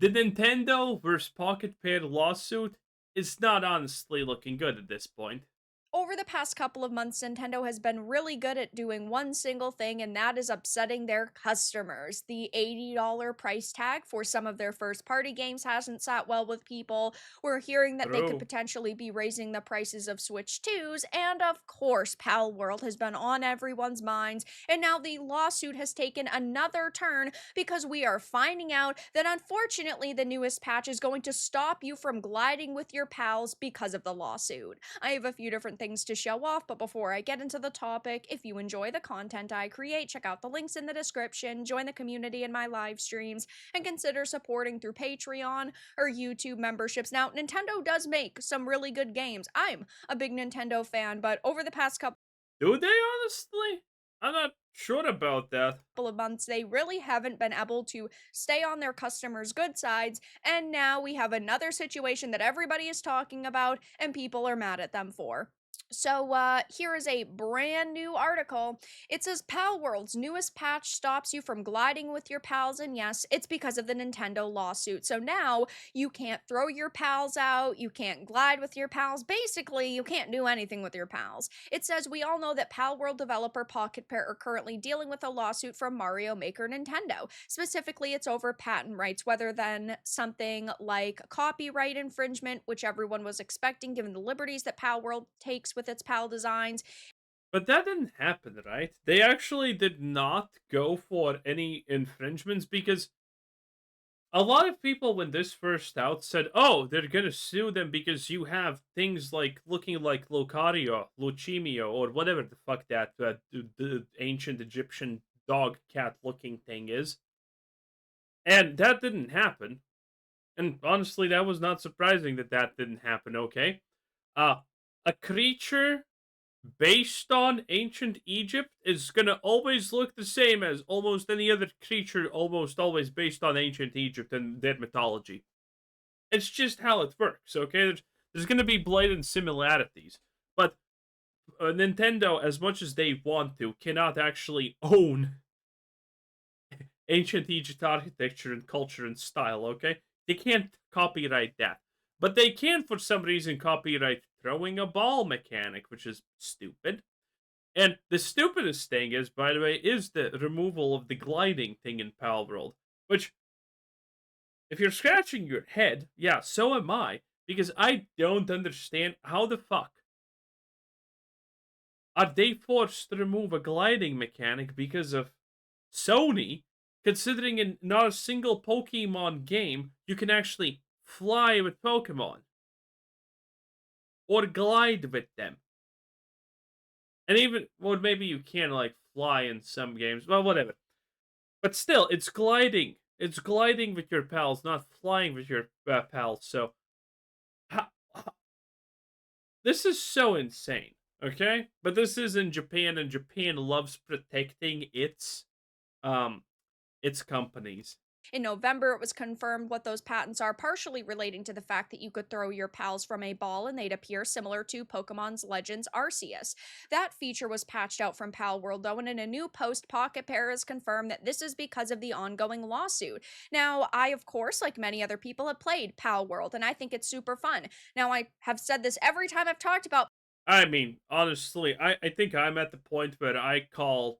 The Nintendo versus Pocket Pair lawsuit is not honestly looking good at this point. Over the past couple of months, Nintendo has been really good at doing one single thing, and that is upsetting their customers. The $80 price tag for some of their first party games hasn't sat well with people. We're hearing that they could True. potentially be raising the prices of Switch 2s, and of course, Palworld has been on everyone's minds. And now the lawsuit has taken another turn because we are finding out that unfortunately, the newest patch is going to stop you from gliding with your pals because of the lawsuit. I have a few different things to show off, but before I get into the topic, if you enjoy the content I create, check out the links in the description, join the community in my live streams, and consider supporting through Patreon or YouTube memberships. Now, Nintendo does make some really good games. I'm a big Nintendo fan, but over the past couple Do they honestly? I'm not sure about that. of months, they really haven't been able to stay on their customers' good sides, and now we have another situation that everybody is talking about and people are mad at them for. So, here is a brand new article. It says Palworld's newest patch stops you from gliding with your pals, and yes, it's because of the Nintendo lawsuit. So now you can't throw your pals out, you can't glide with your pals. Basically, you can't do anything with your pals. It says we all know that Palworld developer Pocket Pair are currently dealing with a lawsuit from Mario Maker Nintendo. Specifically, it's over patent rights, whether than something like copyright infringement, which everyone was expecting given the liberties that Palworld takes with its PAL designs. But that didn't happen, right? They actually did not go for any infringements because a lot of people, when this first out, said, "Oh, they're gonna sue them because you have things like looking like Lucario, Lucimio, or whatever the fuck that the ancient Egyptian dog cat looking thing is," and that didn't happen. And honestly, that was not surprising that that didn't happen. Okay, uh, a creature based on ancient Egypt is gonna always look the same as almost any other creature, almost always based on ancient Egypt and their mythology. It's just how it works, okay? There's gonna be blatant similarities, but Nintendo, as much as they want to, cannot actually own ancient Egypt architecture and culture and style, okay? They can't copyright that. But they can, for some reason, copyright throwing a ball mechanic, which is stupid. And the stupidest thing is, by the way, is the removal of the gliding thing in Palworld. Which, if you're scratching your head, yeah, so am I. Because I don't understand how the fuck are they forced to remove a gliding mechanic because of Sony, considering in not a single Pokemon game you can actually fly with Pokemon or glide with them. And even, well, maybe you can like fly in some games. Well, whatever. But still, it's gliding. It's gliding with your pals, not flying with your pals. So, ha- ha- this is so insane. Okay, but this is in Japan, and Japan loves protecting um its companies. In November, it was confirmed what those patents are, partially relating to the fact that you could throw your pals from a ball and they'd appear similar to Pokemon's Legends Arceus. That feature was patched out from Palworld, though, and in a new post, Pocket Pair has confirmed that this is because of the ongoing lawsuit. Now, I, of course, like many other people, have played Palworld, and I think it's super fun. Now, I have said this every time I've talked about I mean, honestly, I think I'm at the point where I call,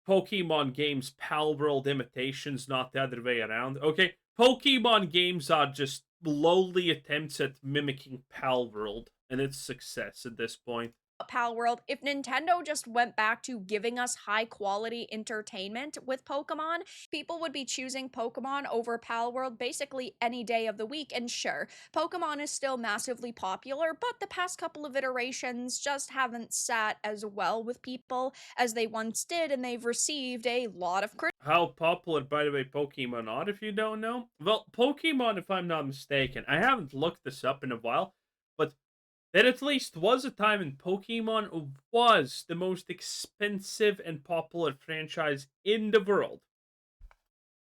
Pokemon games Palworld imitations, not the other way around. Okay, Pokemon games are just lowly attempts at mimicking Palworld, and its success at this point. Palworld, if Nintendo just went back to giving us high quality entertainment with Pokemon, people would be choosing Pokemon over Palworld basically any day of the week. And sure, Pokemon is still massively popular, but the past couple of iterations just haven't sat as well with people as they once did, and they've received a lot of How popular, by the way, Pokemon are, if you don't know? Well, Pokemon, if I'm not mistaken, I haven't looked this up in a while, but there at least was a time when Pokemon was the most expensive and popular franchise in the world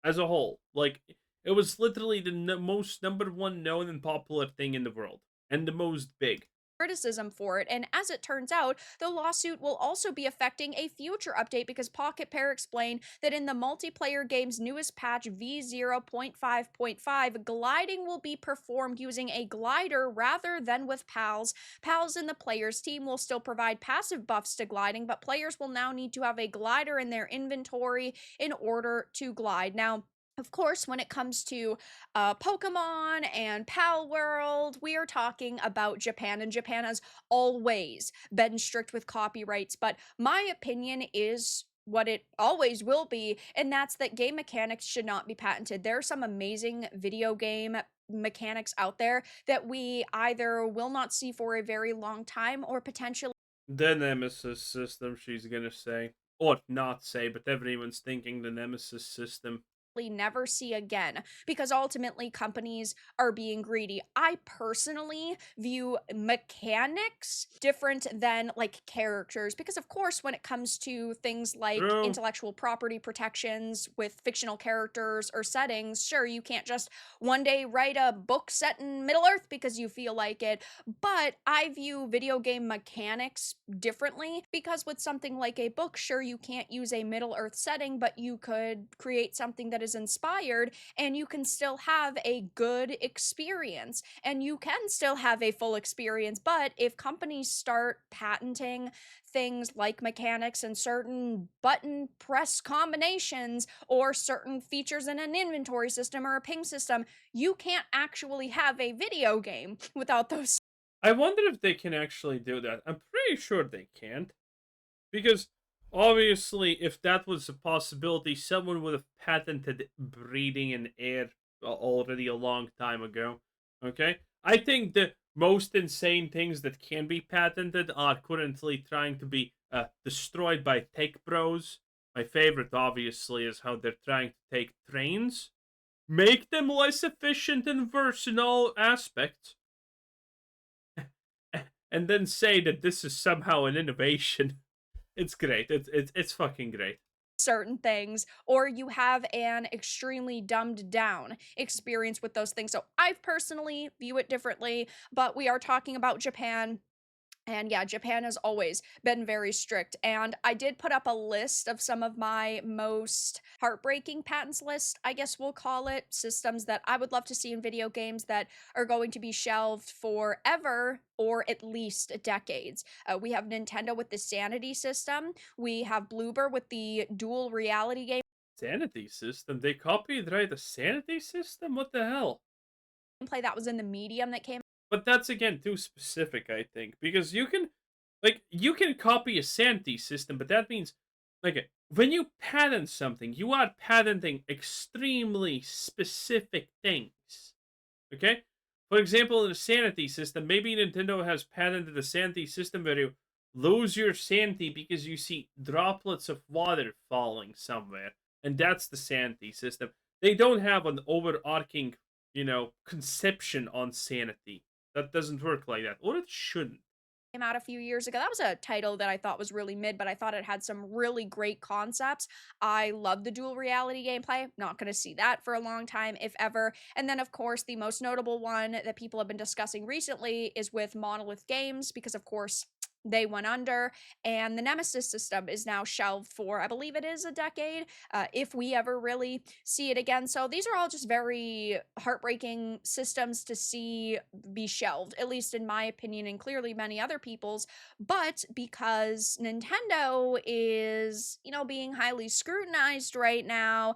as a whole. Like, it was literally the most number one known and popular thing in the world, and the most big. criticism for it. And as it turns out, the lawsuit will also be affecting a future update because Pocket Pair explained that in the multiplayer game's newest patch V0.5.5, gliding will be performed using a glider rather than with pals. Pals in the player's team will still provide passive buffs to gliding, but players will now need to have a glider in their inventory in order to glide. Now, of course, when it comes to Pokemon and Palworld, we are talking about Japan, and Japan has always been strict with copyrights. But my opinion is what it always will be, and that's that game mechanics should not be patented. There are some amazing video game mechanics out there that we either will not see for a very long time or potentially The Nemesis system, she's gonna say. Or not say, but everyone's thinking the Nemesis system. never see again because ultimately companies are being greedy. I personally view mechanics different than like characters because, of course, when it comes to things like True. intellectual property protections with fictional characters or settings, sure, you can't just one day write a book set in Middle Earth because you feel like it. But I view video game mechanics differently because with something like a book, sure, you can't use a Middle Earth setting, but you could create something that is inspired and you can still have a good experience and you can still have a full experience. But if companies start patenting things like mechanics and certain button press combinations or certain features in an inventory system or a ping system, you can't actually have a video game without those. I wonder if they can actually do that. I'm pretty sure they can't. Because obviously, if that was a possibility, someone would have patented breathing in air already a long time ago. Okay? I think the most insane things that can be patented are currently trying to be destroyed by tech bros. My favorite, obviously, is how they're trying to take trains, make them less efficient and worse in all aspects, and then say that this is somehow an innovation. It's great. It's fucking great. Certain things, or you have an extremely dumbed down experience with those things. So I personally view it differently, but we are talking about Japan. And yeah, Japan has always been very strict. And I did put up a list of some of my most heartbreaking patents list, I guess we'll call it, systems that I would love to see in video games that are going to be shelved forever or at least decades. We have Nintendo with the Sanity system. We have Bloober with the dual reality game Sanity system. They copied right the sanity system. What the hell? gameplay that was in the medium that came. But that's again too specific, I think, because you can copy a sanity system, but that means when you patent something, you are patenting extremely specific things. Okay? For example, in a sanity system, maybe Nintendo has patented a sanity system where you lose your sanity because you see droplets of water falling somewhere. And that's the sanity system. They don't have an overarching, conception on sanity. That doesn't work like that. Or it shouldn't. Came out a few years ago. That was a title that I thought was really mid, but I thought it had some really great concepts. I love the dual reality gameplay. Not going to see that for a long time, if ever. And then, of course, the most notable one that people have been discussing recently is with Monolith Games, because, of course, they went under, and the Nemesis system is now shelved for, I believe it is a decade, if we ever really see it again. So these are all just very heartbreaking systems to see be shelved, at least in my opinion, and clearly many other people's. But because Nintendo is, being highly scrutinized right now,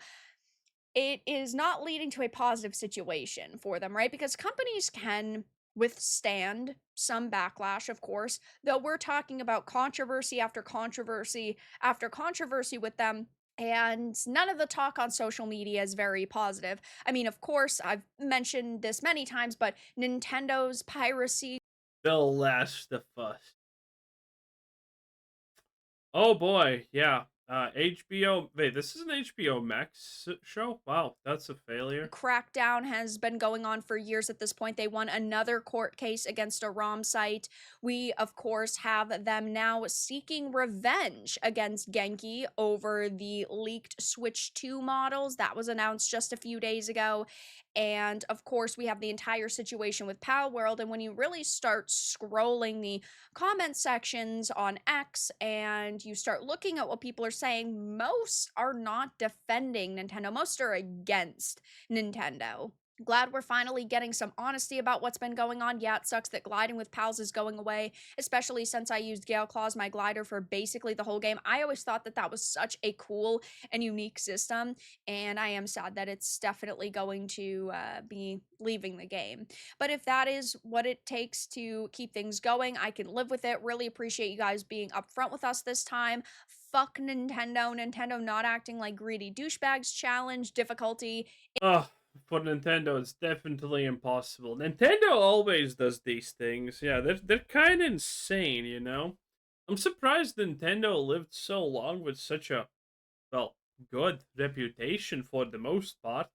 it is not leading to a positive situation for them, right? Because companies can withstand some backlash, of course, though we're talking about controversy after controversy after controversy with them. And none of the talk on social media is very positive. I mean, of course, I've mentioned this many times, but Nintendo's piracy The Last of Us. Oh boy, yeah. HBO. Wait, this is an HBO Max show. Wow, that's a failure. Crackdown has been going on for years at this point. They won another court case against a ROM site. We, of course, have them now seeking revenge against Genki over the leaked Switch 2 models. That was announced just a few days ago. And of course, we have the entire situation with Palworld. And when you really start scrolling the comment sections on X and you start looking at what people are saying, most are not defending Nintendo, most are against Nintendo. Glad we're finally getting some honesty about what's been going on. Yeah, it sucks that gliding with pals is going away, especially since I used Gale Claws, my glider, for basically the whole game. I always thought that that was such a cool and unique system, and I am sad that it's definitely going to be leaving the game. But if that is what it takes to keep things going, I can live with it. Really appreciate you guys being upfront with us this time. Fuck Nintendo. Nintendo not acting like greedy douchebags challenge difficulty. Oh, for Nintendo, it's definitely impossible. Nintendo always does these things. Yeah, they're kind of insane, you know. I'm surprised Nintendo lived so long with such a well good reputation for the most part.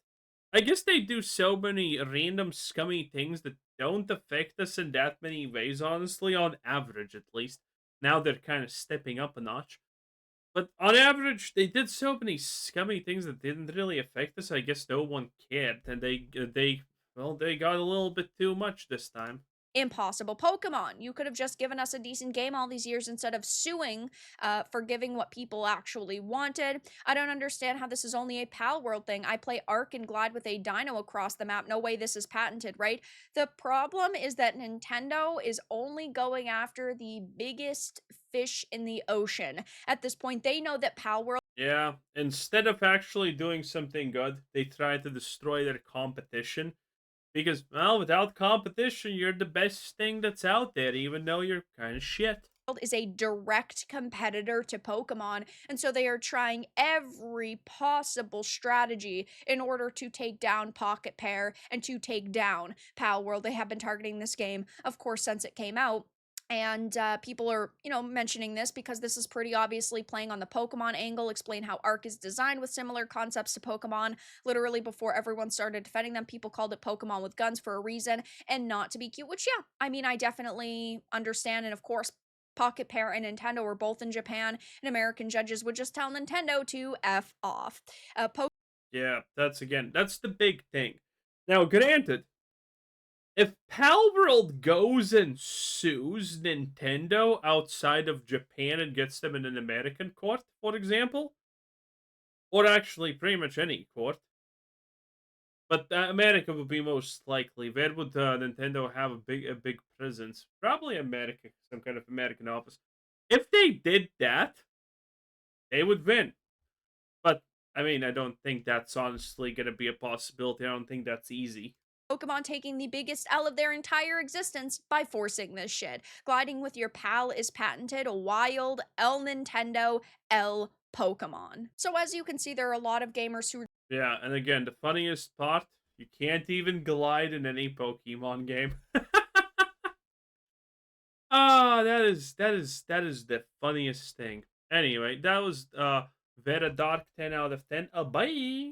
I guess they do so many random scummy things that don't affect us in that many ways, honestly, on average at least. Now they're kind of stepping up a notch. But on average, they did so many scummy things that didn't really affect us. I guess no one cared, and they got a little bit too much this time. Impossible. Pokemon, you could have just given us a decent game all these years instead of suing for giving what people actually wanted. I don't understand how this is only a Pal World thing. I play Arc and glide with a dino across the map. No way this is patented, right? The problem is that Nintendo is only going after the biggest fish in the ocean. At this point, they know that Pal World Yeah, instead of actually doing something good, they try to destroy their competition. Because, well, without competition, you're the best thing that's out there, even though you're kind of shit. is a direct competitor to Pokemon, and so they are trying every possible strategy in order to take down Pocket Pair and to take down Palworld. They have been targeting this game, of course, since it came out. And people are, mentioning this because this is pretty obviously playing on the Pokemon angle. Explain how Arc is designed with similar concepts to Pokemon. Literally, before everyone started defending them, people called it Pokemon with guns for a reason and not to be cute. Which, yeah, I mean, I definitely understand. And of course, Pocket Pair and Nintendo were both in Japan, and American judges would just tell Nintendo to F off. Yeah, that's the big thing. Now, granted, if Palworld goes and sues Nintendo outside of Japan and gets them in an American court, for example, or actually pretty much any court, but America would be most likely. Where would Nintendo have a big presence? Probably America, some kind of American office. If they did that, they would win. But I mean, I don't think that's honestly going to be a possibility. I don't think that's easy. Pokemon taking the biggest L of their entire existence by forcing this shit. Gliding with your pal is patented. Wild, L Nintendo, L Pokemon. So as you can see, there are a lot of gamers who Yeah, and again, the funniest part, you can't even glide in any Pokemon game. Ah, that is the funniest thing. Anyway, that was Vera Dark 10 out of 10. Bye.